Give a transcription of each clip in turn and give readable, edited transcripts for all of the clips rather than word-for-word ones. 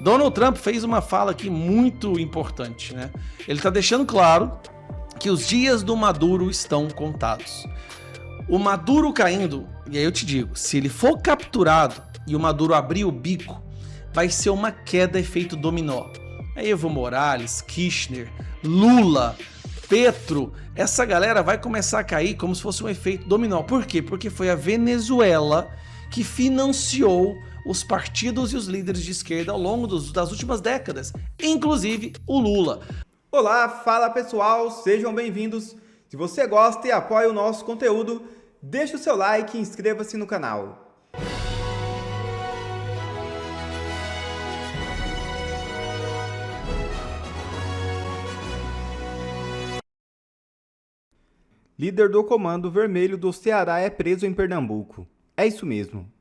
Donald Trump fez uma fala aqui muito importante, né? Ele está deixando claro que os dias do Maduro estão contados. O Maduro caindo, e aí eu te digo, se ele for capturado e o Maduro abrir o bico, vai ser uma queda efeito dominó. Aí Evo Morales, Kirchner, Lula, Petro, essa galera vai começar a cair como se fosse um efeito dominó. Por quê? Porque foi a Venezuela que financiou os partidos e os líderes de esquerda ao longo das últimas décadas, inclusive o Lula. Olá, fala pessoal, sejam bem-vindos. Se você gosta e apoia o nosso conteúdo, deixe o seu like e inscreva-se no canal. Líder do Comando Vermelho do Ceará é preso em Pernambuco. É isso mesmo.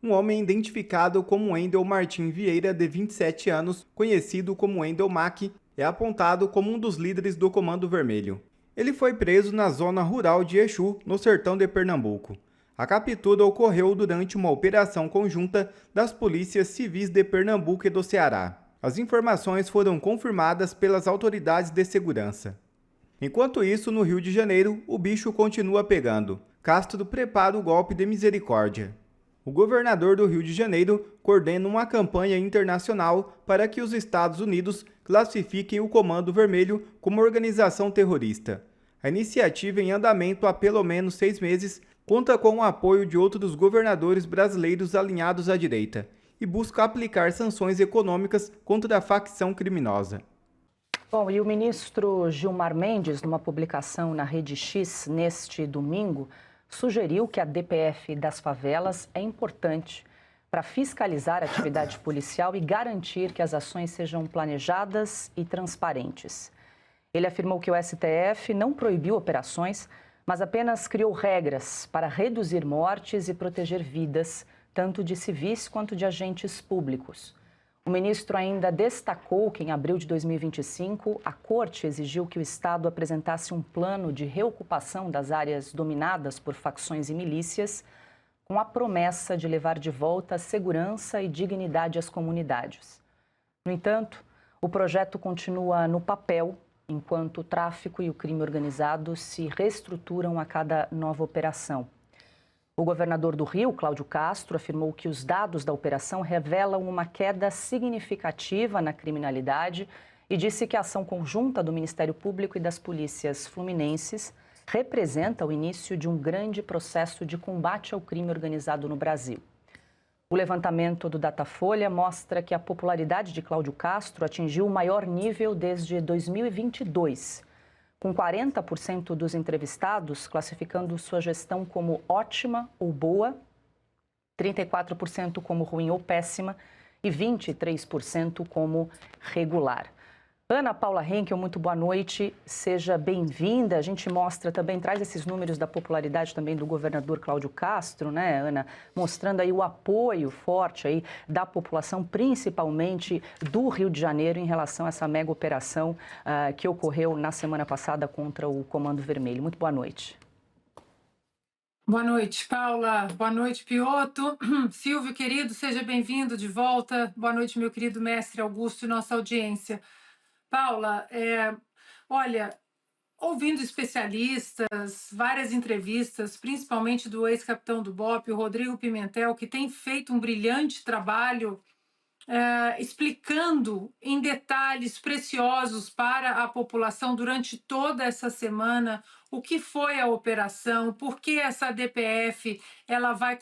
Um homem identificado como Wendel Martim Vieira, de 27 anos, conhecido como Wendel Mac, é apontado como um dos líderes do Comando Vermelho. Ele foi preso na zona rural de Exu, no sertão de Pernambuco. A captura ocorreu durante uma operação conjunta das polícias civis de Pernambuco e do Ceará. As informações foram confirmadas pelas autoridades de segurança. Enquanto isso, no Rio de Janeiro, o bicho continua pegando. Castro prepara o golpe de misericórdia. O governador do Rio de Janeiro coordena uma campanha internacional para que os Estados Unidos classifiquem o Comando Vermelho como organização terrorista. A iniciativa, em andamento há pelo menos 6 meses, conta com o apoio de outros governadores brasileiros alinhados à direita e busca aplicar sanções econômicas contra a facção criminosa. Bom, e o ministro Gilmar Mendes, numa publicação na Rede X neste domingo, sugeriu que a DPF das favelas é importante para fiscalizar a atividade policial e garantir que as ações sejam planejadas e transparentes. Ele afirmou que o STF não proibiu operações, mas apenas criou regras para reduzir mortes e proteger vidas, tanto de civis quanto de agentes públicos. O ministro ainda destacou que, em abril de 2025, a Corte exigiu que o Estado apresentasse um plano de reocupação das áreas dominadas por facções e milícias, com a promessa de levar de volta a segurança e dignidade às comunidades. No entanto, o projeto continua no papel, enquanto o tráfico e o crime organizado se reestruturam a cada nova operação. O governador do Rio, Cláudio Castro, afirmou que os dados da operação revelam uma queda significativa na criminalidade e disse que a ação conjunta do Ministério Público e das polícias fluminenses representa o início de um grande processo de combate ao crime organizado no Brasil. O levantamento do Datafolha mostra que a popularidade de Cláudio Castro atingiu o maior nível desde 2022, com 40% dos entrevistados classificando sua gestão como ótima ou boa, 34% como ruim ou péssima e 23% como regular. Ana Paula Henkel, muito boa noite, seja bem-vinda. A gente mostra também, traz esses números da popularidade também do governador Cláudio Castro, né, Ana? Mostrando aí o apoio forte aí da população, principalmente do Rio de Janeiro, em relação a essa mega operação que ocorreu na semana passada contra o Comando Vermelho. Muito boa noite. Boa noite, Paula. Boa noite, Piotr. Silvio, querido, seja bem-vindo de volta. Boa noite, meu querido mestre Augusto e nossa audiência. Paula, olha, ouvindo especialistas, várias entrevistas, principalmente do ex-capitão do BOPE, o Rodrigo Pimentel, que tem feito um brilhante trabalho explicando em detalhes preciosos para a população durante toda essa semana o que foi a operação, por que essa DPF ela vai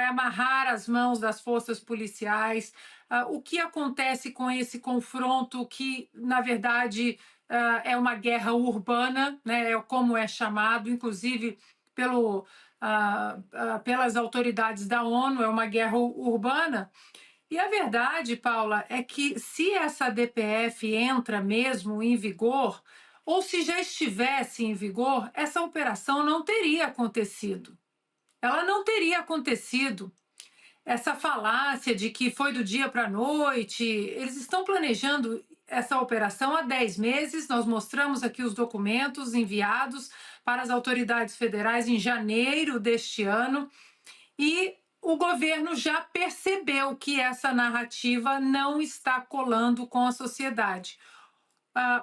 amarrar as mãos das forças policiais, o que acontece com esse confronto que, na verdade, é uma guerra urbana, né, como é chamado, inclusive pelas autoridades da ONU, é uma guerra urbana. E a verdade, Paula, é que se essa DPF entra mesmo em vigor, ou se já estivesse em vigor, essa operação não teria acontecido. Ela não teria acontecido. Essa falácia de que foi do dia para a noite, eles estão planejando essa operação há 10 meses. Nós mostramos aqui os documentos enviados para as autoridades federais em janeiro deste ano. E o governo já percebeu que essa narrativa não está colando com a sociedade.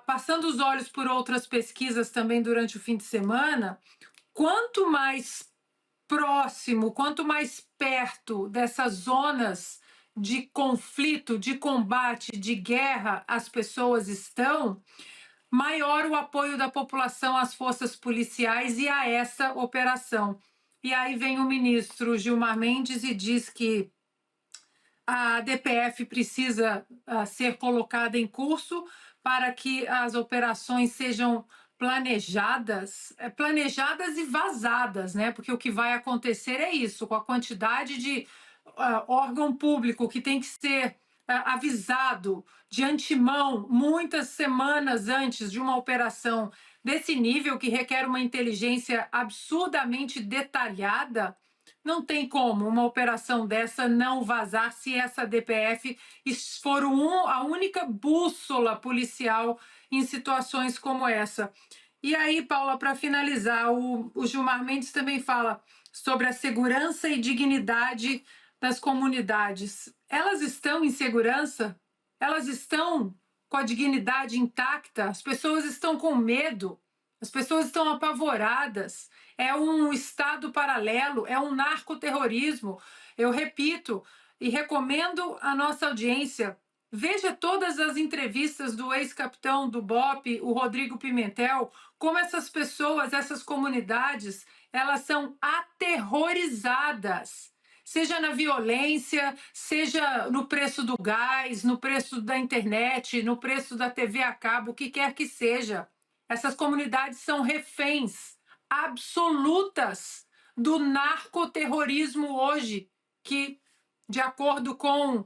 Passando os olhos por outras pesquisas também durante o fim de semana, quanto mais próximo, quanto mais perto dessas zonas de conflito, de combate, de guerra as pessoas estão, maior o apoio da população às forças policiais e a essa operação. E aí vem o ministro Gilmar Mendes e diz que a DPF precisa ser colocada em curso para que as operações sejam planejadas e vazadas, né? Porque o que vai acontecer é isso, com a quantidade de órgão público que tem que ser avisado de antemão, muitas semanas antes de uma operação desse nível, que requer uma inteligência absurdamente detalhada. Não tem como uma operação dessa não vazar se essa DPF for a única bússola policial em situações como essa. E aí, Paula, para finalizar, o Gilmar Mendes também fala sobre a segurança e dignidade das comunidades. Elas estão em segurança? Elas estão com a dignidade intacta? As pessoas estão com medo? As pessoas estão apavoradas? É um estado paralelo, é um narcoterrorismo. Eu repito e recomendo à nossa audiência, veja todas as entrevistas do ex-capitão do BOPE, o Rodrigo Pimentel, como essas pessoas, essas comunidades, elas são aterrorizadas. Seja na violência, seja no preço do gás, no preço da internet, no preço da TV a cabo, o que quer que seja. Essas comunidades são reféns absolutas do narcoterrorismo hoje, que, de acordo com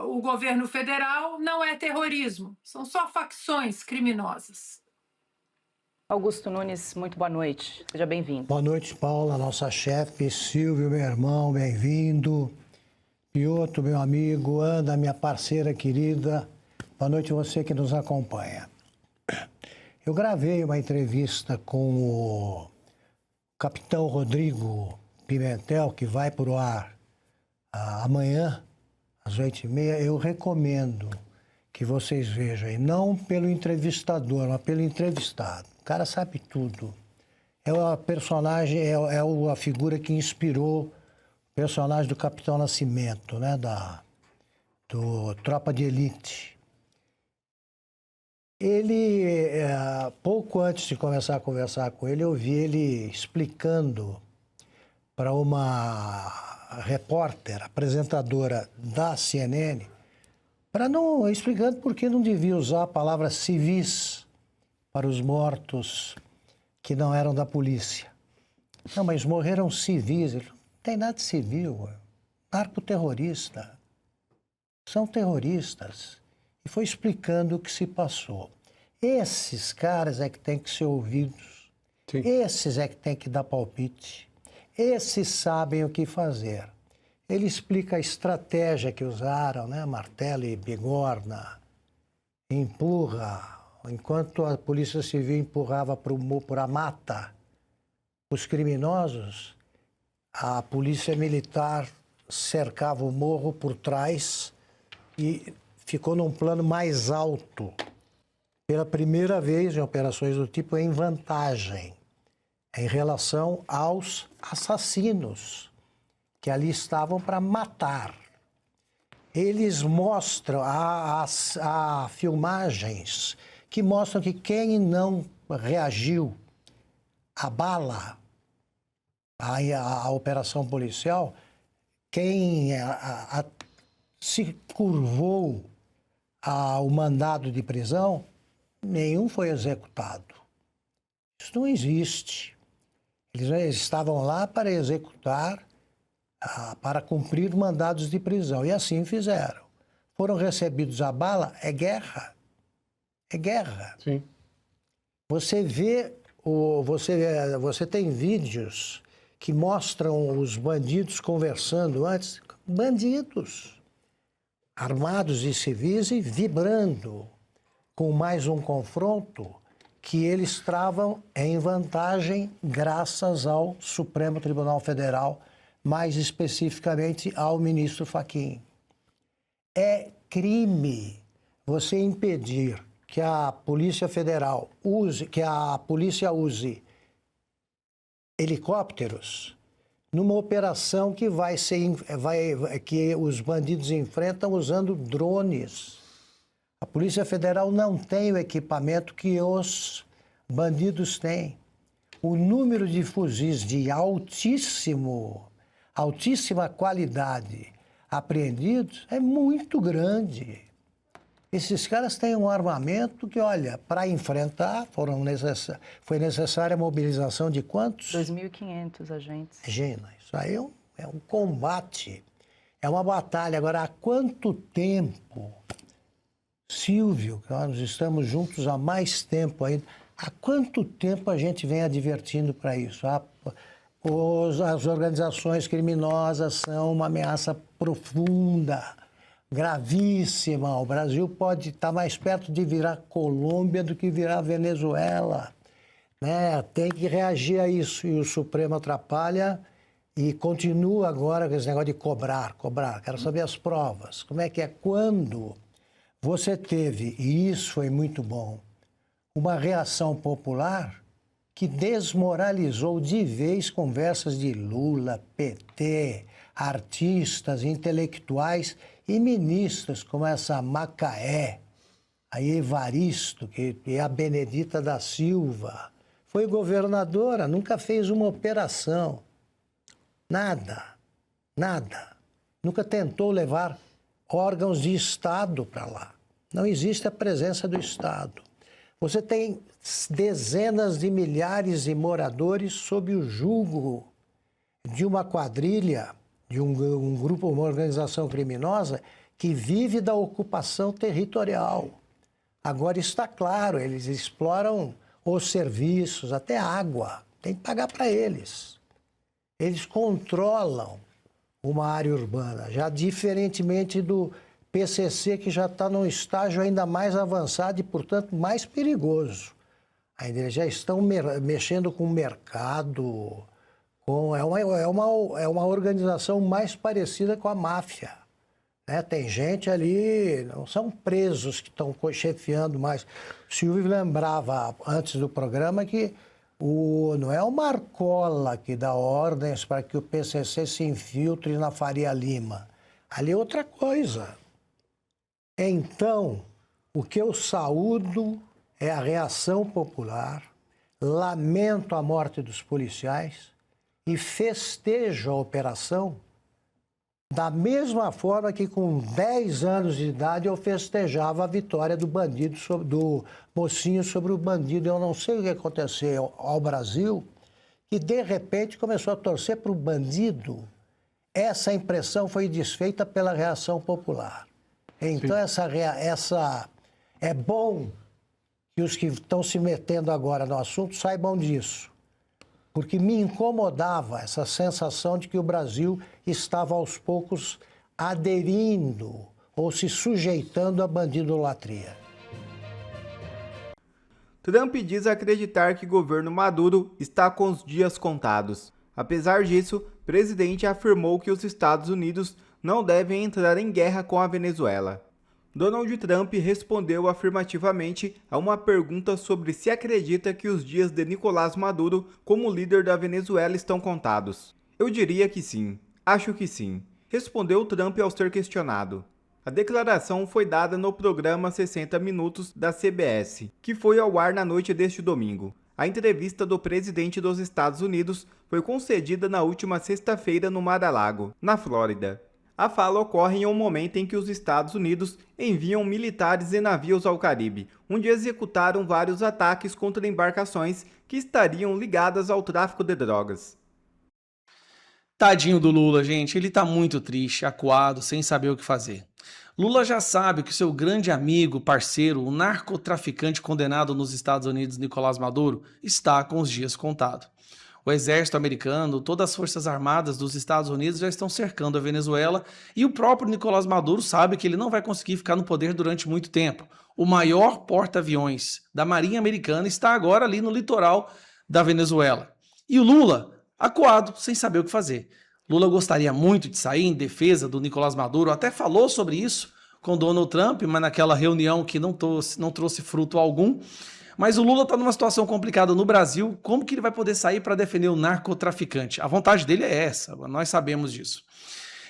o governo federal, não é terrorismo, são só facções criminosas. Augusto Nunes, muito boa noite, seja bem-vindo. Boa noite, Paula, nossa chefe, Silvio, meu irmão, bem-vindo. Piotr, meu amigo, Ana, minha parceira querida, boa noite você que nos acompanha. Eu gravei uma entrevista com o capitão Rodrigo Pimentel, que vai para o ar amanhã, às 8h30. Eu recomendo que vocês vejam, e não pelo entrevistador, mas pelo entrevistado. O cara sabe tudo. É a personagem, é a figura que inspirou o personagem do Capitão Nascimento, né, do Tropa de Elite. Ele, pouco antes de começar a conversar com ele, eu vi ele explicando para uma repórter, apresentadora da CNN, explicando por que não devia usar a palavra civis para os mortos que não eram da polícia. Não, mas morreram civis. Ele, não tem nada de civil. Narcoterrorista. São terroristas. E foi explicando o que se passou. Esses caras é que têm que ser ouvidos. Sim. Esses é que têm que dar palpite. Esses sabem o que fazer. Ele explica a estratégia que usaram, né? Martelo e bigorna. Empurra. Enquanto a Polícia Civil empurrava por a mata os criminosos, a Polícia Militar cercava o morro por trás e ficou num plano mais alto. Pela primeira vez em operações do tipo, em vantagem em relação aos assassinos que ali estavam para matar. Eles mostram, há filmagens que mostram que quem não reagiu à bala, à operação policial, quem se curvou ao mandado de prisão, nenhum foi executado. Isso não existe. Eles estavam lá para executar, para cumprir mandados de prisão, e assim fizeram. Foram recebidos a bala, é guerra. É guerra. Sim. Você vê, você tem vídeos que mostram os bandidos conversando antes, bandidos armados e civis e vibrando com mais um confronto que eles travam em vantagem graças ao Supremo Tribunal Federal mais especificamente ao ministro Fachin. É crime você impedir que a Polícia Federal use helicópteros numa operação que que os bandidos enfrentam usando drones. A Polícia Federal não tem o equipamento que os bandidos têm. O número de fuzis de altíssima qualidade apreendidos é muito grande. Esses caras têm um armamento que, olha, para enfrentar, foi necessária a mobilização de quantos? 2.500 agentes. Imagina, isso aí é um combate, é uma batalha. Agora, há quanto tempo, Silvio, que nós estamos juntos há mais tempo ainda, há quanto tempo a gente vem advertindo para isso? As organizações criminosas são uma ameaça profunda, gravíssima. O Brasil pode estar mais perto de virar Colômbia do que virar Venezuela, né? Tem que reagir a isso. E o Supremo atrapalha e continua agora com esse negócio de cobrar. Quero saber as provas. Como é que é? Quando você teve, e isso foi muito bom, uma reação popular que desmoralizou de vez conversas de Lula, PT, artistas, intelectuais e ministros como essa Macaé, a Evaristo, que é a Benedita da Silva. Foi governadora, nunca fez uma operação. Nada. Nunca tentou levar órgãos de Estado para lá. Não existe a presença do Estado. Você tem dezenas de milhares de moradores sob o jugo de uma quadrilha, de um grupo, uma organização criminosa que vive da ocupação territorial. Agora está claro, eles exploram os serviços, até água, tem que pagar para eles. Eles controlam uma área urbana, já diferentemente do PCC, que já está num estágio ainda mais avançado e, portanto, mais perigoso. Ainda eles já estão mexendo com o mercado, é uma organização mais parecida com a máfia. Né? Tem gente ali, não são presos que estão chefiando mais. O Silvio lembrava, antes do programa, que não é o Marcola que dá ordens para que o PCC se infiltre na Faria Lima. Ali é outra coisa. Então, o que eu saúdo é a reação popular, lamento a morte dos policiais e festejo a operação da mesma forma que com 10 anos de idade eu festejava a vitória do bandido, do mocinho sobre o bandido. Eu não sei o que aconteceu ao Brasil, que de repente começou a torcer para o bandido. Essa impressão foi desfeita pela reação popular. Então, é bom que os que estão se metendo agora no assunto saibam disso, porque me incomodava essa sensação de que o Brasil estava aos poucos aderindo ou se sujeitando à bandidolatria. Trump diz acreditar que o governo Maduro está com os dias contados. Apesar disso, o presidente afirmou que os Estados Unidos não devem entrar em guerra com a Venezuela. Donald Trump respondeu afirmativamente a uma pergunta sobre se acredita que os dias de Nicolás Maduro como líder da Venezuela estão contados. Eu diria que sim, acho que sim, respondeu Trump ao ser questionado. A declaração foi dada no programa 60 Minutos da CBS, que foi ao ar na noite deste domingo. A entrevista do presidente dos Estados Unidos foi concedida na última sexta-feira no Mar-a-Lago, na Flórida. A fala ocorre em um momento em que os Estados Unidos enviam militares e navios ao Caribe, onde executaram vários ataques contra embarcações que estariam ligadas ao tráfico de drogas. Tadinho do Lula, gente, ele tá muito triste, acuado, sem saber o que fazer. Lula já sabe que seu grande amigo, parceiro, o narcotraficante condenado nos Estados Unidos, Nicolás Maduro, está com os dias contados. O exército americano, todas as forças armadas dos Estados Unidos já estão cercando a Venezuela e o próprio Nicolás Maduro sabe que ele não vai conseguir ficar no poder durante muito tempo. O maior porta-aviões da Marinha Americana está agora ali no litoral da Venezuela. E o Lula, acuado, sem saber o que fazer. Lula gostaria muito de sair em defesa do Nicolás Maduro, até falou sobre isso com Donald Trump, mas naquela reunião que não trouxe fruto algum. Mas o Lula está numa situação complicada no Brasil. Como que ele vai poder sair para defender o narcotraficante? A vontade dele é essa, nós sabemos disso.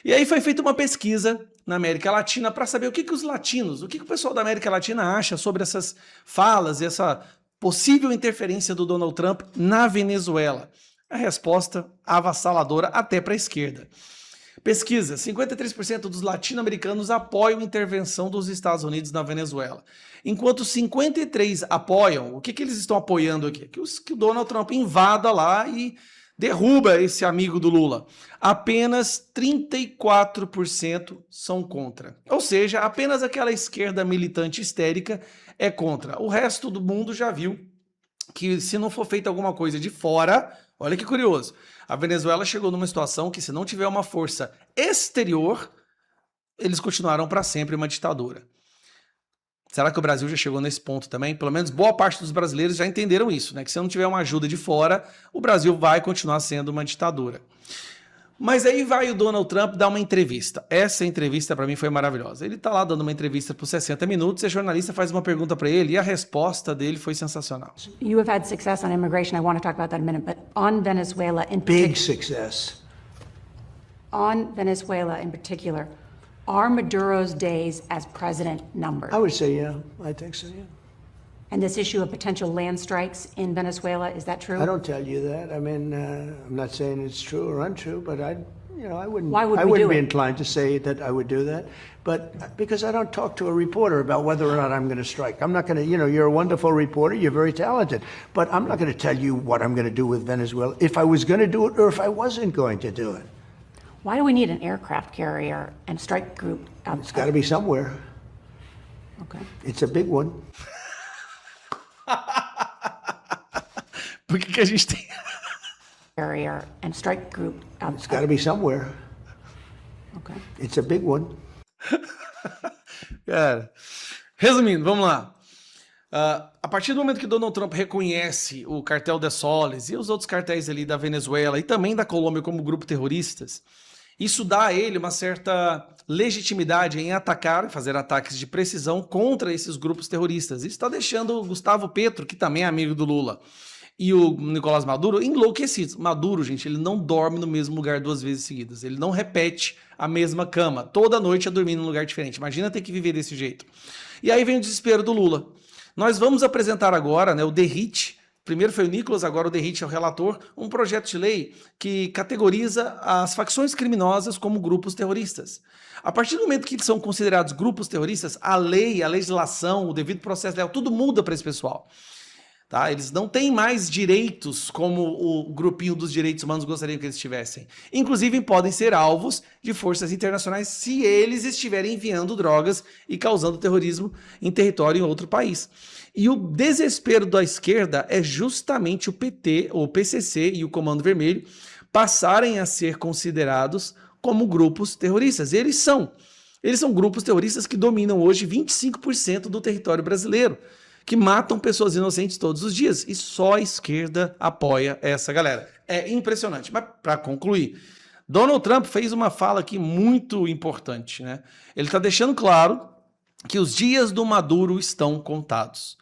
E aí foi feita uma pesquisa na América Latina para saber o que os latinos, o que o pessoal da América Latina acha sobre essas falas e essa possível interferência do Donald Trump na Venezuela. A resposta avassaladora até para a esquerda. Pesquisa: 53% dos latino-americanos apoiam a intervenção dos Estados Unidos na Venezuela. Enquanto 53% apoiam, o que eles estão apoiando aqui? Que o Donald Trump invada lá e derruba esse amigo do Lula. Apenas 34% são contra. Ou seja, apenas aquela esquerda militante histérica é contra. O resto do mundo já viu que se não for feita alguma coisa de fora, olha que curioso, a Venezuela chegou numa situação que se não tiver uma força exterior, eles continuarão para sempre uma ditadura. Será que o Brasil já chegou nesse ponto também? Pelo menos boa parte dos brasileiros já entenderam isso, né? Que se não tiver uma ajuda de fora, o Brasil vai continuar sendo uma ditadura. Mas aí vai o Donald Trump dar uma entrevista. Essa entrevista para mim foi maravilhosa. Ele tá lá dando uma entrevista por 60 minutos e a jornalista faz uma pergunta para ele e a resposta dele foi sensacional. You have had success on immigration. I want to talk about that in a minute, but on Venezuela in particular. Big success. On Venezuela in particular, are Maduro's days as president numbered? I would say, yeah, I think so, yeah. And this issue of potential land strikes in Venezuela, is that true? I don't tell you that. I mean, I'm not saying it's true or untrue, but I wouldn't. Why would I we wouldn't do be it? inclined to say that I would do that, but because I don't talk to a reporter about whether or not I'm going to strike. I'm not going to. You're a wonderful reporter. You're very talented, but I'm not going to tell you what I'm going to do with Venezuela if I was going to do it or if I wasn't going to do it. Why do we need an aircraft carrier and strike group? It's got to be somewhere. Okay. It's a big one. Por que a gente tem... Carrier and strike group. It's got to be somewhere. Okay. It's a big one. Cara, resumindo, vamos lá. A partir do momento que Donald Trump reconhece o cartel de Soles e os outros cartéis ali da Venezuela e também da Colômbia como grupo terroristas, isso dá a ele uma certa legitimidade em atacar, fazer ataques de precisão contra esses grupos terroristas. Isso está deixando o Gustavo Petro, que também é amigo do Lula, e o Nicolás Maduro enlouquecidos. Maduro, gente, ele não dorme no mesmo lugar 2 vezes seguidas. Ele não repete a mesma cama. Toda noite é dormindo num lugar diferente. Imagina ter que viver desse jeito. E aí vem o desespero do Lula. Nós vamos apresentar agora, né, o DERIT. Primeiro foi o Nicolas, agora o DERIT é o relator, um projeto de lei que categoriza as facções criminosas como grupos terroristas. A partir do momento que eles são considerados grupos terroristas, a lei, a legislação, o devido processo legal, tudo muda para esse pessoal. Tá? Eles não têm mais direitos como o grupinho dos direitos humanos gostaria que eles tivessem. Inclusive, podem ser alvos de forças internacionais se eles estiverem enviando drogas e causando terrorismo em território em outro país. E o desespero da esquerda é justamente o PT, o PCC e o Comando Vermelho passarem a ser considerados como grupos terroristas. Eles são grupos terroristas que dominam hoje 25% do território brasileiro, que matam pessoas inocentes todos os dias. E só a esquerda apoia essa galera. É impressionante. Mas, para concluir, Donald Trump fez uma fala aqui muito importante, né? Ele está deixando claro que os dias do Maduro estão contados.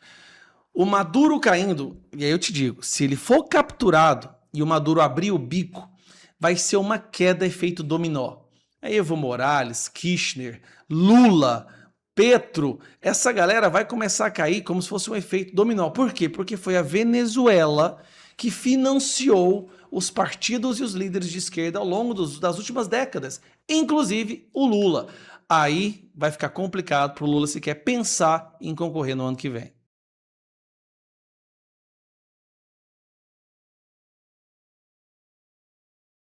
O Maduro caindo, e aí eu te digo, se ele for capturado e o Maduro abrir o bico, vai ser uma queda efeito dominó. Aí Evo Morales, Kirchner, Lula, Petro, essa galera vai começar a cair como se fosse um efeito dominó. Por quê? Porque foi a Venezuela que financiou os partidos e os líderes de esquerda ao longo das últimas décadas, inclusive o Lula. Aí vai ficar complicado para o Lula sequer pensar em concorrer no ano que vem.